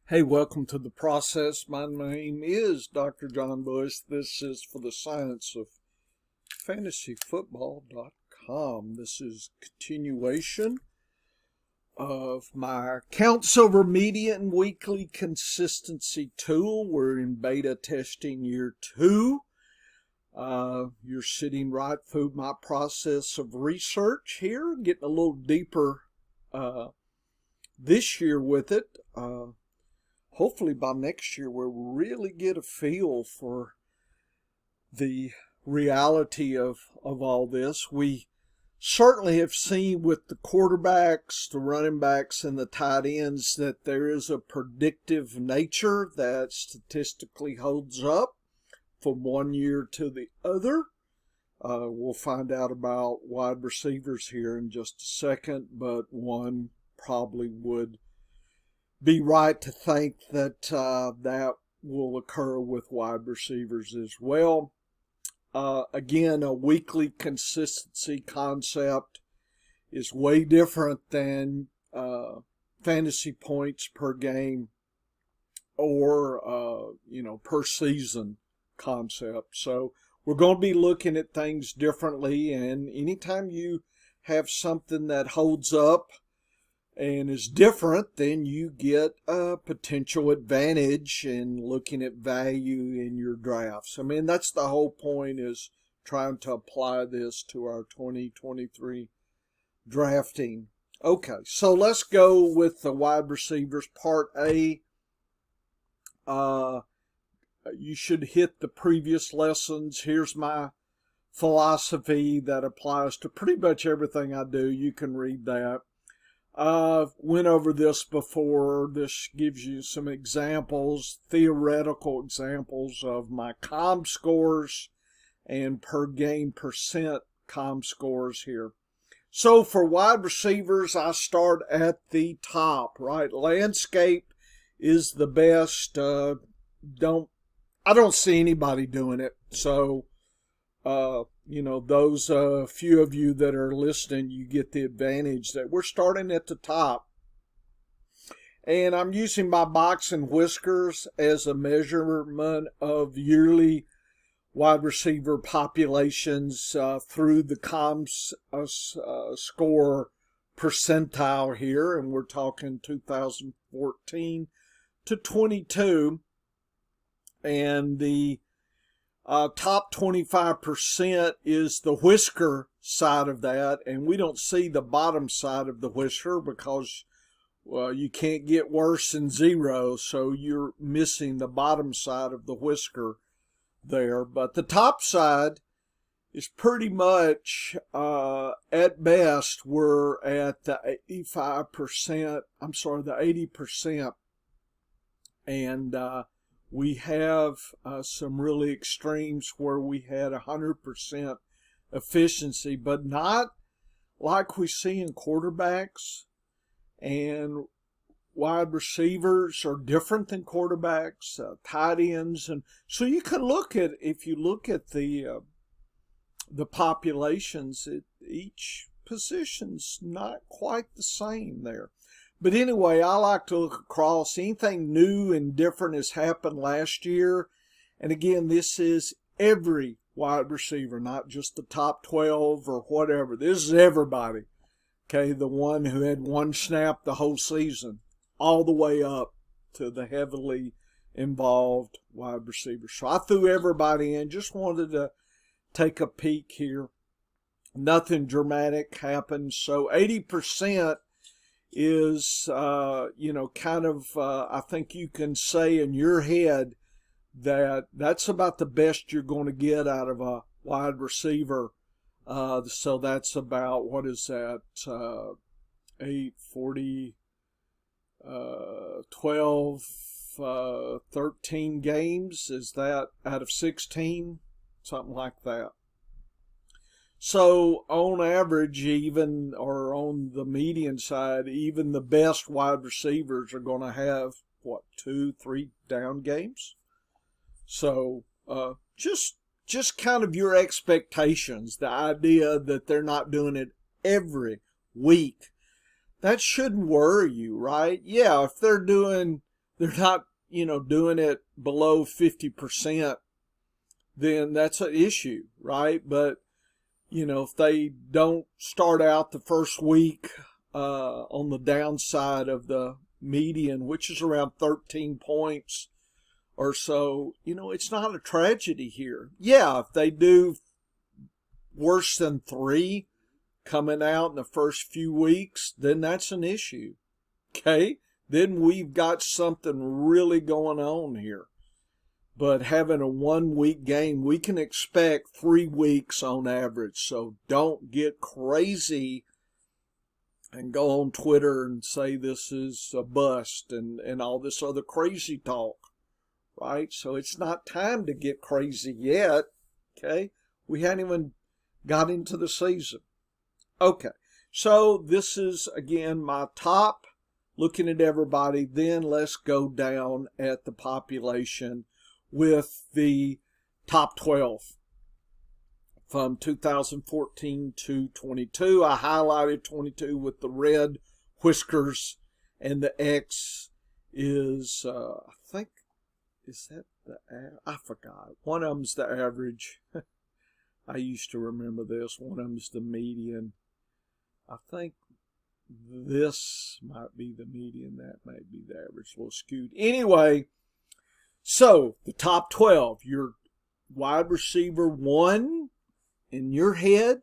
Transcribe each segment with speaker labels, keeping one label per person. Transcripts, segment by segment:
Speaker 1: Hey, welcome to the process. My name is Dr. John Bush. This is for the science of fantasyfootball.com. This is continuation of my Counts Over Median weekly consistency tool. We're in beta testing year 2. You're sitting right through my process of research here, getting a little deeper this year with it. Hopefully by next year we'll really get a feel for the reality of all this. We certainly have seen with the quarterbacks, the running backs, and the tight ends that there is a predictive nature that statistically holds up from one year to the other. We'll find out about wide receivers here in just a second, but one probably would be right to think that that will occur with wide receivers as well. Again, a weekly consistency concept is way different than fantasy points per game or per season concept. So we're going to be looking at things differently, and anytime you have something that holds up and is different, then you get a potential advantage in looking at value in your drafts. I mean, that's the whole point, is trying to apply this to our 2023 drafting. Okay, so let's go with the wide receivers, part A. You should hit the previous lessons. Here's my philosophy that applies to pretty much everything I do. You can read that. Went over this before. This gives you some examples, theoretical examples of my com scores and per game percent com scores here. So for wide receivers, I start at the top, right? Landscape is the best. I don't see anybody doing it. So, those few of you that are listening, you get the advantage that we're starting at the top. And I'm using my box and whiskers as a measurement of yearly wide receiver populations through the comms score percentile here. And we're talking 2014 to 22. And the top 25% is the whisker side of that, and we don't see the bottom side of the whisker because, you can't get worse than 0, so you're missing the bottom side of the whisker there. But the top side is pretty much, at best, we're at the 85%, the 80%, and we have some really extremes where we had 100% efficiency, but not like we see in quarterbacks. And wide receivers are different than quarterbacks, tight ends. And so you can look at, if you look at the populations, each position's not quite the same there. But anyway, I like to look across. Anything new and different has happened last year. And again, this is every wide receiver, not just the top 12 or whatever. This is everybody. Okay, the one who had one snap the whole season, all the way up to the heavily involved wide receivers. So I threw everybody in. Just wanted to take a peek here. Nothing dramatic happened. So 80% is, I think you can say in your head that that's about the best you're going to get out of a wide receiver. So that's about, what is that, 8, 40, 12, 13 games? Is that out of 16? Something like that. So on average, even, or on the median side, even the best wide receivers are going to have, 2, 3 down games? So just kind of your expectations, the idea that they're not doing it every week. That shouldn't worry you, right? Yeah, if they're doing they're not, doing it below 50%, then that's an issue, right? But, if they don't start out the first week on the downside of the median, which is around 13 points or so, it's not a tragedy here. Yeah, if they do worse than 3 coming out in the first few weeks, then that's an issue. Okay? Then we've got something really going on here. But having a 1-week game, we can expect 3 weeks on average. So don't get crazy and go on Twitter and say this is a bust and all this other crazy talk, right? So it's not time to get crazy yet, okay? We hadn't even got into the season. Okay, so this is, again, my top, looking at everybody. Then let's go down at the population with the top 12 from 2014 to 22. I highlighted 22 with the red whiskers, and the X is, I think, is that I forgot. One of them's the average. I used to remember this. One of them's the median. I think this might be the median. That might be the average. A little skewed. Anyway, so the top 12, your wide receiver 1 in your head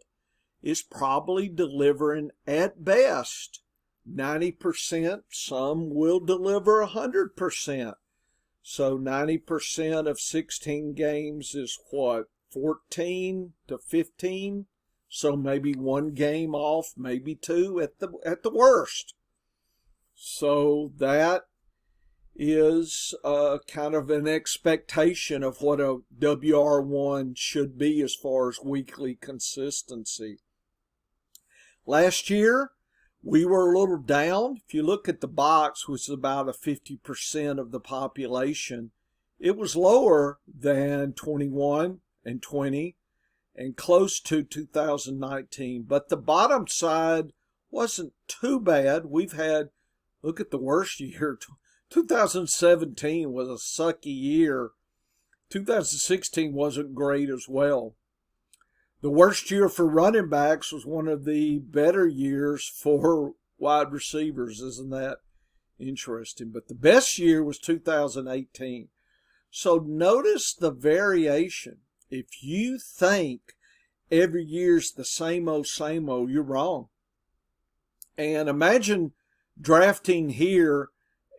Speaker 1: is probably delivering at best 90%. Some will deliver 100%. So 90% of 16 games is what? 14 to 15. So maybe 1 game off, maybe 2 at the worst. So that is kind of an expectation of what a WR1 should be as far as weekly consistency. Last year, we were a little down. If you look at the box, which is about a 50% of the population, it was lower than 21 and 20 and close to 2019. But the bottom side wasn't too bad. We've had, look at the worst year. 2017 was a sucky year. 2016 wasn't great as well. The worst year for running backs was one of the better years for wide receivers. Isn't that interesting? But the best year was 2018. So notice the variation. If you think every year's the same old, you're wrong. And imagine drafting here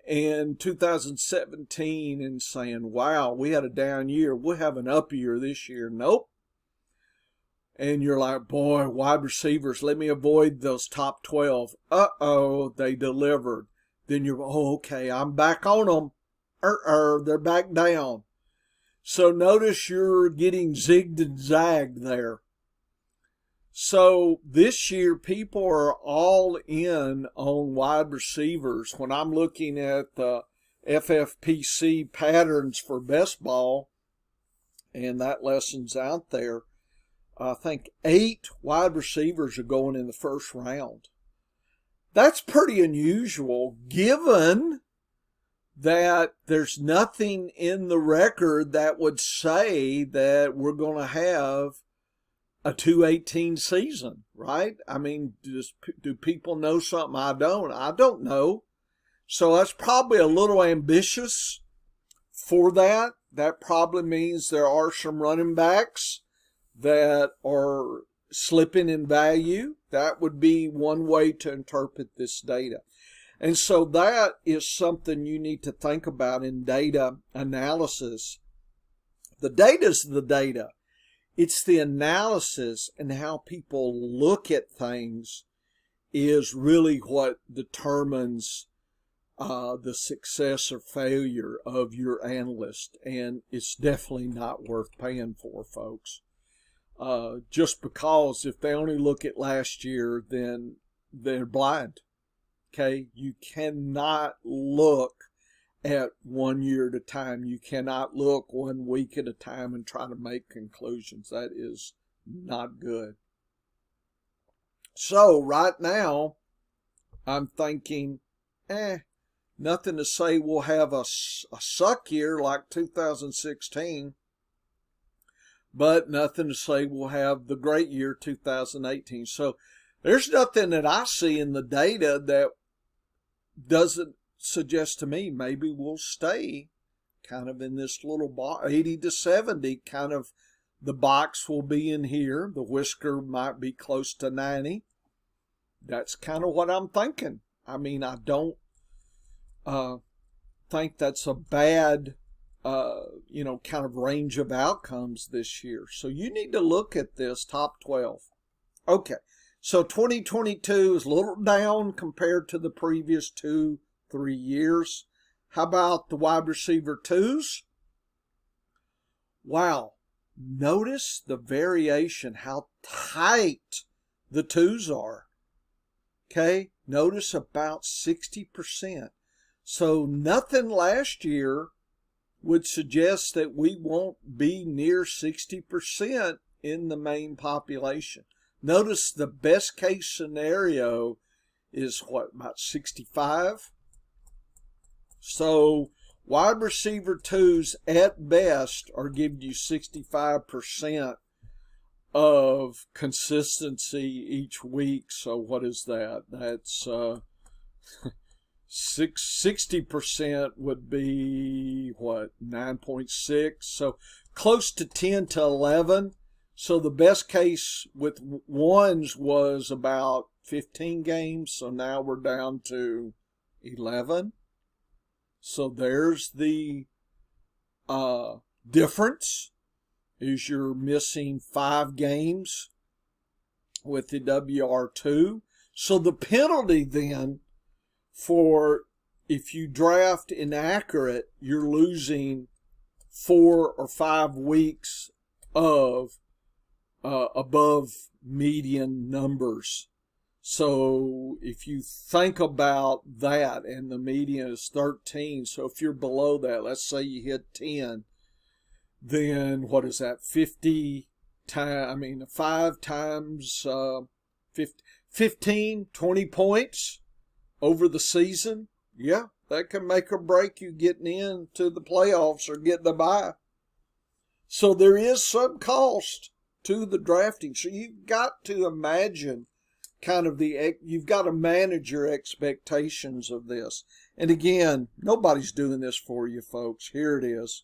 Speaker 1: in 2017 and saying, wow, we had a down year. We'll have an up year this year. Nope. And you're like, boy, wide receivers, let me avoid those top 12. Uh-oh, they delivered. Then you're, oh, okay, I'm back on them. They're back down. So notice you're getting zigged and zagged there. So this year, people are all in on wide receivers. When I'm looking at the FFPC patterns for best ball, and that lesson's out there, I think 8 wide receivers are going in the first round. That's pretty unusual given that there's nothing in the record that would say that we're going to have a 218 season, right? I mean, do people know something I don't? I don't know. So that's probably a little ambitious for that. That probably means there are some running backs that are slipping in value. That would be one way to interpret this data. And so that is something you need to think about in data analysis. The data is the data. It's the analysis and how people look at things is really what determines the success or failure of your analyst. And it's definitely not worth paying for, folks. Just because if they only look at last year, then they're blind. Okay? You cannot look at 1 year at a time. You cannot look 1 week at a time and try to make conclusions. That is not good. So right now, I'm thinking, Nothing to say we'll have a suck year like 2016, but nothing to say we'll have the great year 2018. So there's nothing that I see in the data that doesn't suggest to me maybe we'll stay kind of in this little box, 80 to 70, kind of the box will be in here. The whisker might be close to 90. That's kind of what I'm thinking. I mean, I don't think that's a bad, kind of range of outcomes this year. So you need to look at this top 12. Okay, so 2022 is a little down compared to the previous 2-3 years. How about the wide receiver twos? Wow, notice the variation, how tight the twos are. Okay, notice about 60%. So nothing last year would suggest that we won't be near 60% in the main population. Notice the best case scenario is what, about 65? So wide receiver twos at best are giving you 65% of consistency each week. So what is that? That's 60% would be what, 9.6, so close to 10 to 11. So the best case with ones was about 15 games, so now we're down to 11. So there's the difference, is you're missing 5 games with the WR2. So the penalty then for if you draft inaccurate, you're losing 4 or 5 weeks of above median numbers. So if you think about that, and the median is 13, so if you're below that, let's say you hit 10, then what is that, 5 times 15, 20 points over the season. Yeah, that can make or break you getting into the playoffs or getting a bye. So there is some cost to the drafting. So you've got to imagine kind of you've got to manage your expectations of this. And again, nobody's doing this for you, folks. Here it is.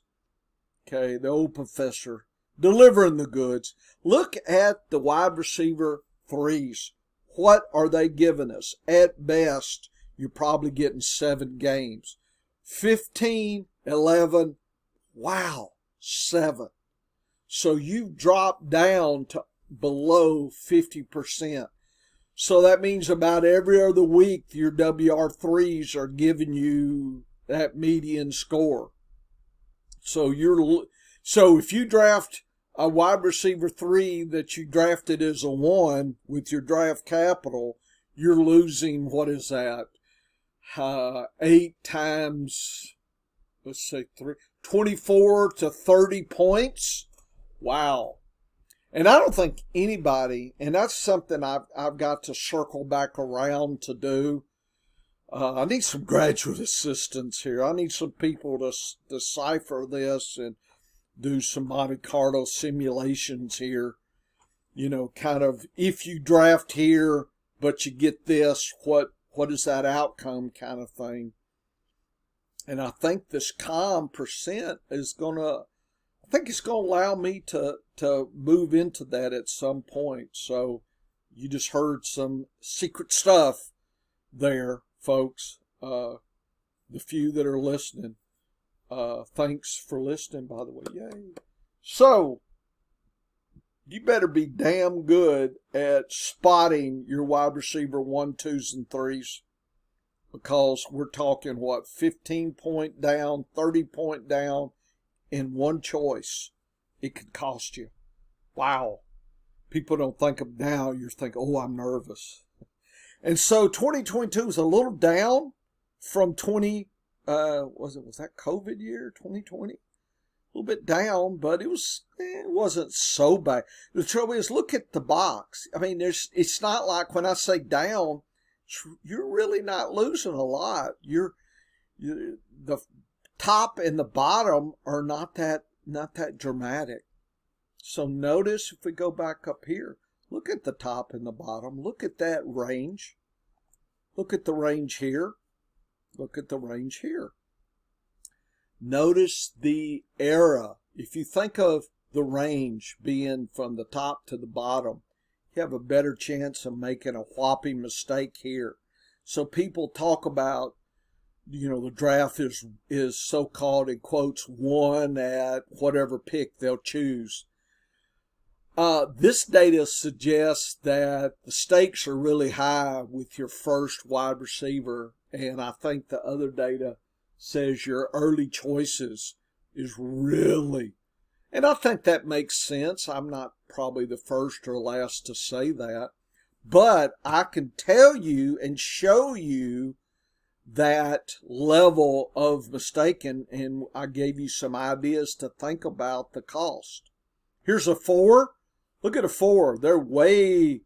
Speaker 1: Okay, the old professor delivering the goods. Look at the wide receiver threes. What are they giving us? At best, you're probably getting 7 games. 15, 11, wow, 7. So you've dropped down to below 50%. So that means about every other week your WR3s are giving you that median score. So if you draft a wide receiver 3 that you drafted as a 1 with your draft capital, you're losing, what is that? 8 times, let's say 24 to 30 points. Wow. And I don't think anybody, and that's something I've got to circle back around to do. I need some graduate assistants here. I need some people to decipher this and do some Monte Carlo simulations here. Kind of if you draft here, but you get this, what is that outcome kind of thing. And I think this calm percent is I think it's going to allow me to move into that at some point. So you just heard some secret stuff there, folks. The few that are listening. Thanks for listening, by the way. Yay. So you better be damn good at spotting your wide receiver 1, 2s, and 3s. Because we're talking, 15 point down, 30 point down in one choice. It could cost you. Wow. People don't think of now. You're thinking, oh, I'm nervous. And so 2022 is a little down from was that COVID year, 2020? A little bit down, but it wasn't so bad. The trouble is, look at the box. I mean, it's not like when I say down, you're really not losing a lot. The top and the bottom are not that dramatic. So notice if we go back up here, look at the top and the bottom. Look at that range. Look at the range here. Look at the range here. Notice the era. If you think of the range being from the top to the bottom, you have a better chance of making a whopping mistake here. So people talk about, the draft is so-called, in quotes, won at whatever pick they'll choose. This data suggests that the stakes are really high with your first wide receiver, and I think the other data says your early choices is really, and I think that makes sense. I'm not probably the first or last to say that, but I can tell you and show you that level of mistaken, and I gave you some ideas to think about the cost. Here's a 4. Look at a 4. They're way,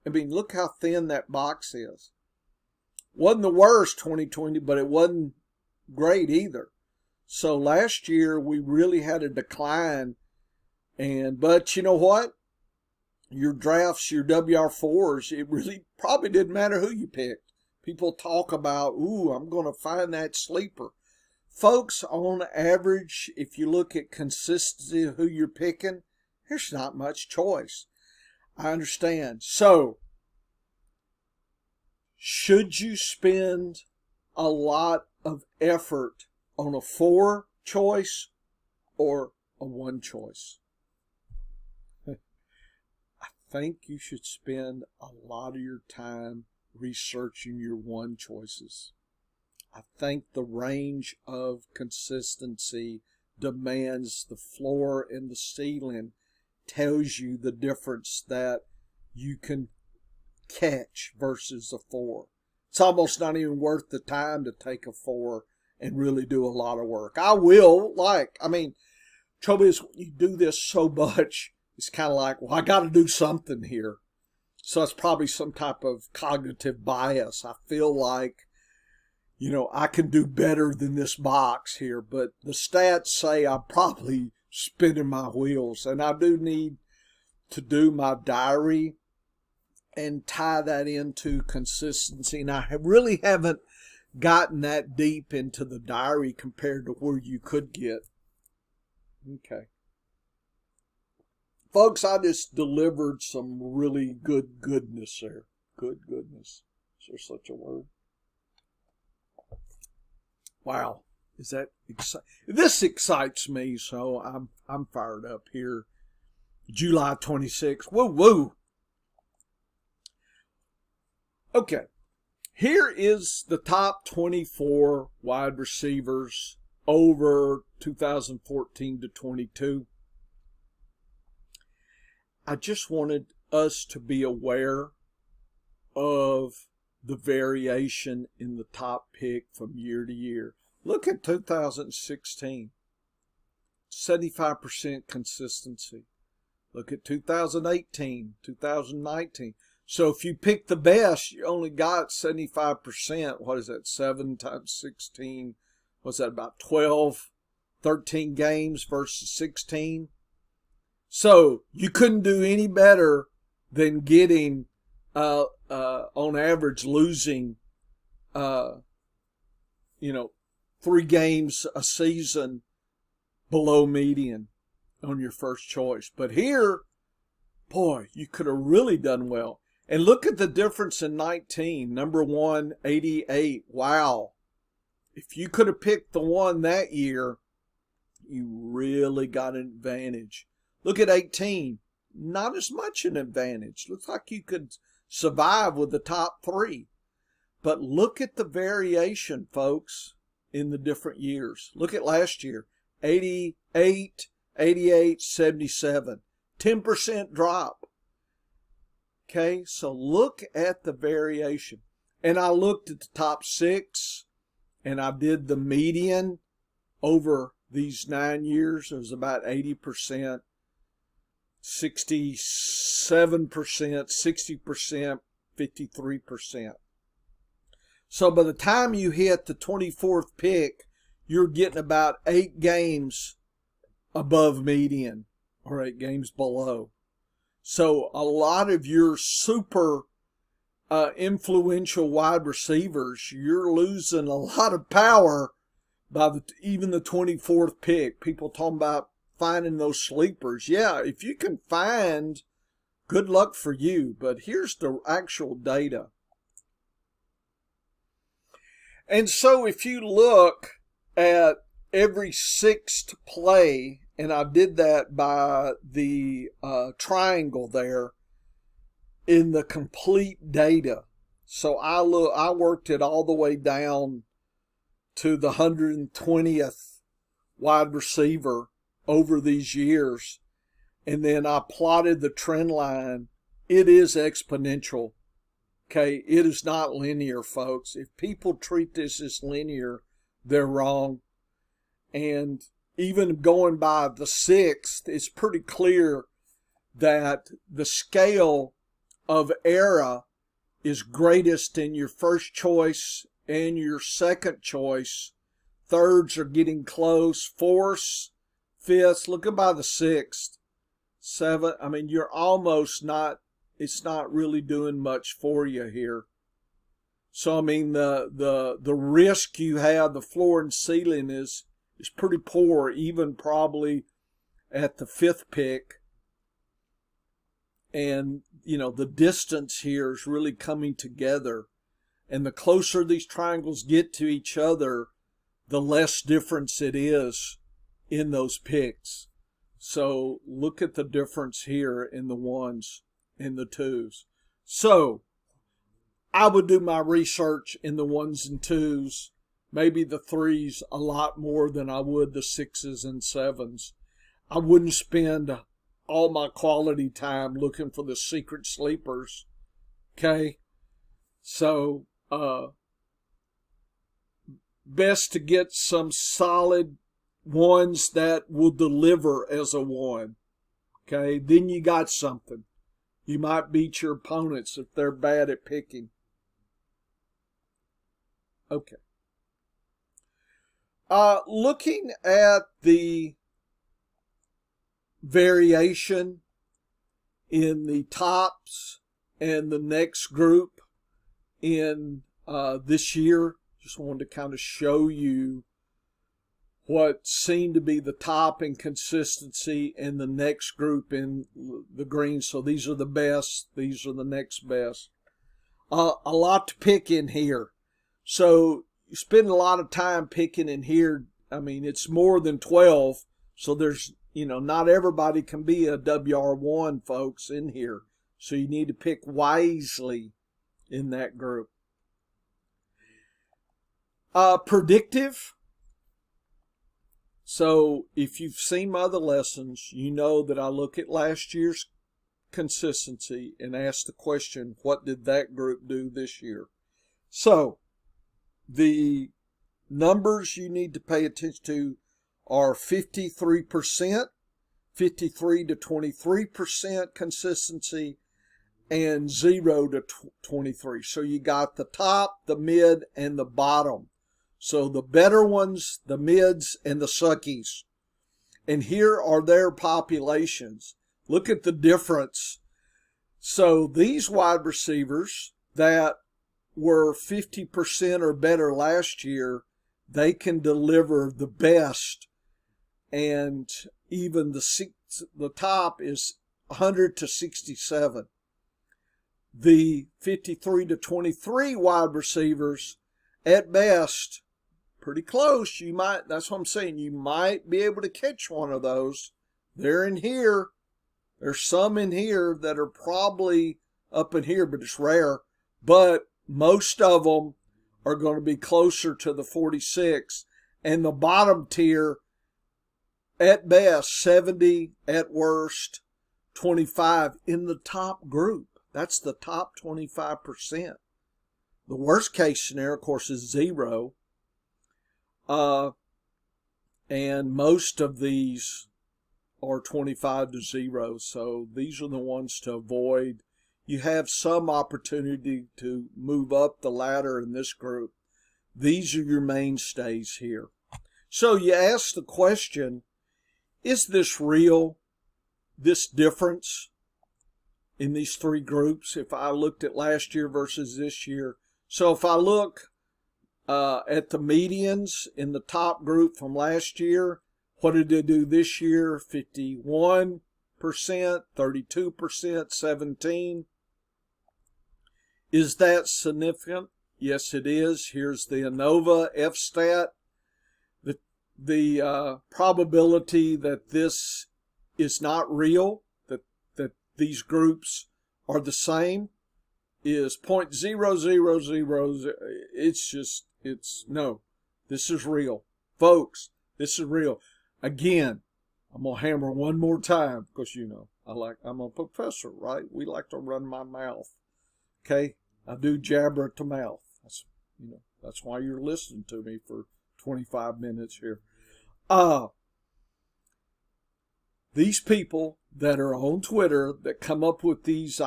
Speaker 1: look how thin that box is. Wasn't the worst 2020, but it wasn't great either. So last year we really had a decline, but you know what? Your drafts, your WR4s, it really probably didn't matter who you picked. People talk about, I'm going to find that sleeper. Folks, on average, if you look at consistency of who you're picking, there's not much choice. I understand. So, should you spend a lot of effort on a 4 choice or a 1 choice? I think you should spend a lot of your time researching your 1 choices. I think the range of consistency demands the floor and the ceiling tells you the difference that you can catch versus a 4. It's almost not even worth the time to take a 4 and really do a lot of work. Trouble is, you do this so much, it's kind of like, I got to do something here. So it's probably some type of cognitive bias. I feel like, I can do better than this box here, but the stats say I'm probably spinning my wheels, and I do need to do my diary and tie that into consistency. And I really haven't gotten that deep into the diary compared to where you could get. Okay. Folks, I just delivered some really good goodness there. Good goodness. Is there such a word? Wow. Is that exciting? This excites me, so I'm fired up here. July 26th. Woo woo. Okay. Here is the top 24 wide receivers over 2014 to 22. I just wanted us to be aware of the variation in the top pick from year to year. Look at 2016, 75% consistency. Look at 2018, 2019. So if you pick the best, you only got 75%. What is that? 7 times 16. What's that, about 12, 13 games versus 16? So you couldn't do any better than getting, on average, losing, 3 games a season below median on your first choice. But here, boy, you could have really done well. And look at the difference in 19. Number 1, 88. Wow. If you could have picked the one that year, you really got an advantage. Look at 18. Not as much an advantage. Looks like you could survive with the top 3. But look at the variation, folks, in the different years. Look at last year. 88, 88, 77. 10% drop. Okay, so look at the variation. And I looked at the top 6, and I did the median over these 9 years. It was about 80%, 67%, 60%, 53%. So by the time you hit the 24th pick, you're getting about 8 games above median or 8 games below. So a lot of your super influential wide receivers, you're losing a lot of power by even the 24th pick. People talking about finding those sleepers. Yeah, if you can find, good luck for you. But here's the actual data. And so if you look at every sixth play, and I did that by the triangle there in the complete data. So I worked it all the way down to the 120th wide receiver over these years. And then I plotted the trend line. It is exponential. Okay, it is not linear, folks. If people treat this as linear, they're wrong. And even going by the sixth, it's pretty clear that the scale of era is greatest in your first choice and your second choice. Thirds are getting close. Fourths, fifths, looking by the sixth, seventh. I mean, you're almost not, it's not really doing much for you here. So, I mean, the risk you have, the floor and ceiling is pretty poor, even probably at the 5th pick. And, you know, the distance here is really coming together. And the closer these triangles get to each other, the less difference it is in those picks. So look at the difference here in the ones and the twos. So I would do my research in the ones and twos, maybe the threes a lot more than I would the sixes and sevens. I wouldn't spend all my quality time looking for the secret sleepers. Okay? So, best to get some solid ones that will deliver as a one. Okay? Then you got something. You might beat your opponents if they're bad at picking. Okay. Looking at the variation in the tops and the next group in this year, just wanted to kind of show you what seemed to be the top in consistency and the next group in the green. So these are the best. These are the next best. A lot to pick in here. So you spend a lot of time picking in here. I mean, it's more than 12. So there's, you know, not everybody can be a WR1, folks, in here. So you need to pick wisely in that group. Predictive. So if you've seen my other lessons, you know that I look at last year's consistency and ask the question, what did that group do this year? So the numbers you need to pay attention to are 53%, 53 to 23% consistency, and 0 to 23. So you got the top, the mid, and the bottom. So the better ones, the mids, and the suckies. And here are their populations. Look at the difference. So these wide receivers that were 50% or better last year, they can deliver the best. And even the top is 100 to 67. The 53 to 23 wide receivers, at best, pretty close. You might, that's what I'm saying, you might be able to catch one of those. They're in here. There's some in here that are probably up in here, but it's rare. But most of them are going to be closer to the 46. And the bottom tier, at best, 70, at worst, 25 in the top group. That's the top 25%. The worst case scenario, of course, is 0. And most of these are 25 to 0. So these are the ones to avoid. you have some opportunity to move up the ladder in this group. These are your mainstays here. So you ask the question, is this real, this difference in these three groups? If I looked at last year versus this year. So if I look at the medians in the top group from last year, what did they do this year? 51%, 32%, 17%. Is that significant? Yes, it is. Here's the ANOVA F-stat. The probability that this is not real, that these groups are the same, is 0.0000. No, this is real. Folks, this is real. Again, I'm going to hammer one more time because, I'm a professor, right? We like to run my mouth. Okay? I do jabber at the mouth. That's why you're listening to me for 25 minutes here. These people that are on Twitter that come up with these,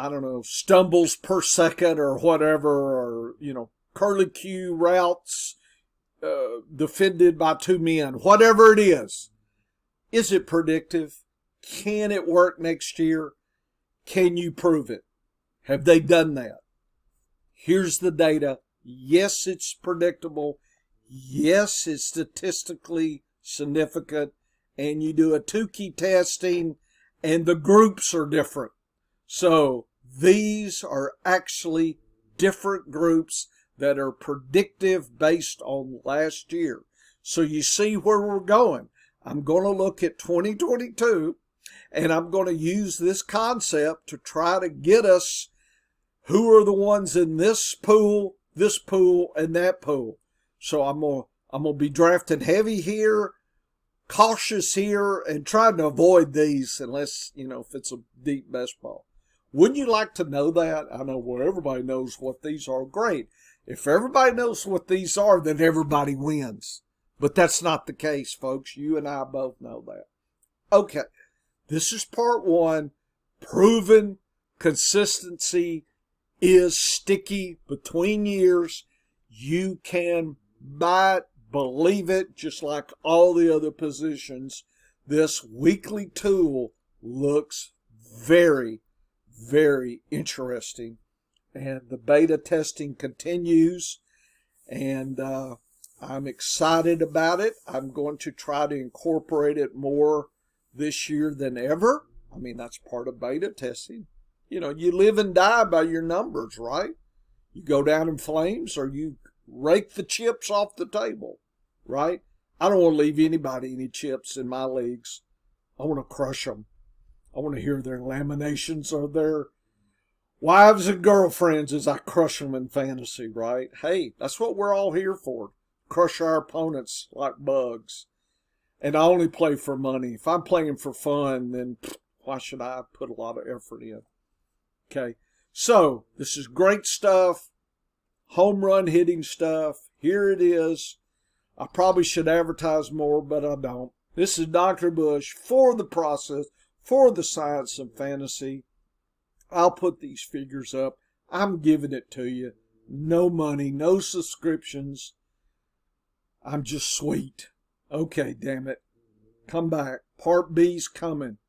Speaker 1: stumbles per second or whatever, or, curly Q routes defended by two men, whatever it is it predictive? Can it work next year? Can you prove it? Have they done that? Here's the data. Yes, it's predictable. Yes, it's statistically significant. And you do a Tukey testing and the groups are different. So these are actually different groups that are predictive based on last year. So you see where we're going. I'm going to look at 2022 and I'm going to use this concept to try to get us who are the ones in this pool, and that pool. So I'm going to be drafting heavy here, cautious here, and trying to avoid these unless, if it's a deep best ball. Wouldn't you like to know that? I know where everybody knows what these are. Great. If everybody knows what these are, then everybody wins. But that's not the case, folks. You and I both know that. Okay. This is part one. Proven consistency is sticky between years. You can buy it, believe it, just like all the other positions. This weekly tool looks very, very interesting. And the beta testing continues. And I'm excited about it. I'm going to try to incorporate it more this year than ever. That's part of beta testing. You live and die by your numbers, right? You go down in flames or you rake the chips off the table, right? I don't want to leave anybody any chips in my leagues. I want to crush them. I want to hear their laminations of their wives and girlfriends as I crush them in fantasy, right? Hey, that's what we're all here for. Crush our opponents like bugs. And I only play for money. If I'm playing for fun, then why should I put a lot of effort in? Okay, so this is great stuff, home run hitting stuff. Here it is. I probably should advertise more, but I don't. This is Dr. Bush for the process, for the science of fantasy. I'll put these figures up. I'm giving it to you. No money, no subscriptions. I'm just sweet. Okay, damn it. Come back. Part B's coming.